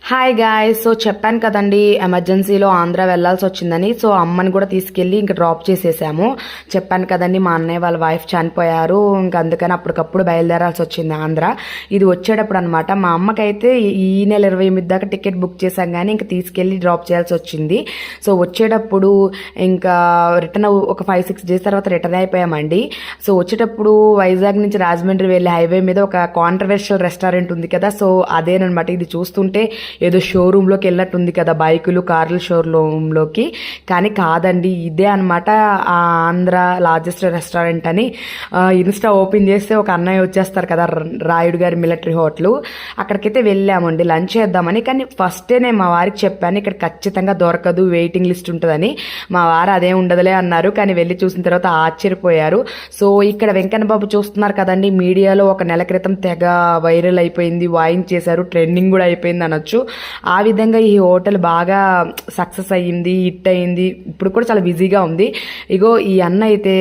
Hi guys. So చెప్పాను కదండి ఎమర్జెన్సీలో ఆంధ్ర వెళ్లాల్సి వచ్చిందని. సో అమ్మని కూడా తీసుకెళ్ళి ఇంకా డ్రాప్ చేసేసాము. చెప్పాను కదండి మా అన్నయ్య వాళ్ళ వైఫ్ చనిపోయారు. ఇంకా అందుకని అప్పటికప్పుడు బయలుదేరాల్సి వచ్చింది ఆంధ్ర. ఇది వచ్చేటప్పుడు అనమాట. మా అమ్మకైతే ఈ నెల 28 దాకా టికెట్ బుక్ చేశాం కానీ ఇంకా తీసుకెళ్ళి డ్రాప్ చేయాల్సి వచ్చింది. సో వచ్చేటప్పుడు ఇంకా రిటర్న్ ఒక 5-6 డేస్ తర్వాత రిటర్న్ అయిపోయామండి. సో వచ్చేటప్పుడు వైజాగ్ నుంచి రాజమండ్రి వెళ్ళే హైవే మీద ఒక కాంట్రవర్షియల్ రెస్టారెంట్ ఉంది కదా. సో అదేనమాట. ఇది చూస్తుంటే ఏదో షోరూంలోకి వెళ్ళినట్టుంది కదా, బైకులు కార్ల షోరూంలోకి. కానీ కాదండి, ఇదే అనమాట ఆంధ్ర లార్జెస్ట్ రెస్టారెంట్ అని. ఇన్స్టా ఓపెన్ చేస్తే ఒక అన్నయ్య వచ్చేస్తారు కదా, రాయుడు గారి మిలిటరీ హోటల్. అక్కడికైతే వెళ్ళామండి లంచ్ చేద్దామని. కానీ ఫస్టే నేను మా వారికి చెప్పాను ఇక్కడ ఖచ్చితంగా దొరకదు, వెయిటింగ్ లిస్ట్ ఉంటుందని. మా వారు అదే ఉండదులే అన్నారు. కానీ వెళ్ళి చూసిన తర్వాత ఆశ్చర్యపోయారు. సో ఇక్కడ వెంకన్న బాబు చూస్తున్నారు కదండి, మీడియాలో ఒక నెల క్రితం తెగ వైరల్ అయిపోయింది, వాయించేశారు, ట్రెండింగ్ కూడా అయిపోయింది అనొచ్చు. ఆ విధంగా ఈ హోటల్ బాగా సక్సెస్ అయ్యింది, హిట్ అయ్యింది. ఇప్పుడు కూడా చాలా బిజీగా ఉంది. ఇగో ఈ అన్న అయితే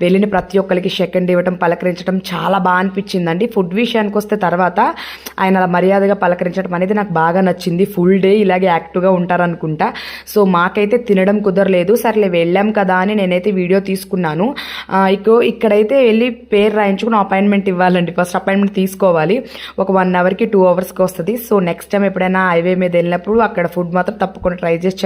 వెళ్ళిన ప్రతి ఒక్కరికి సెకండ్ ఇవ్వటం, పలకరించడం చాలా బాగా అనిపించిందండి. ఫుడ్ విషయానికి వస్తే తర్వాత ఆయన అలా మర్యాదగా పలకరించడం అనేది నాకు బాగా నచ్చింది. ఫుల్ డే ఇలాగే యాక్టివ్గా ఉంటారనుకుంటా. సో మాకైతే తినడం కుదరలేదు. సర్లే వెళ్ళాం కదా అని నేనైతే వీడియో తీసుకున్నాను. ఇక్కడైతే వెళ్ళి పేరు రాయించుకుని అపాయింట్మెంట్ ఇవ్వాలండి. ఫస్ట్ అపాయింట్మెంట్ తీసుకోవాలి. ఒక 1 అవర్కి 2 అవర్స్కి వస్తుంది. సో నెక్స్ట్ టైం ఎప్పుడైనా హైవే మీద వెళ్ళినప్పుడు అక్కడ ఫుడ్ మాత్రం తప్పకుండా ట్రై చేసి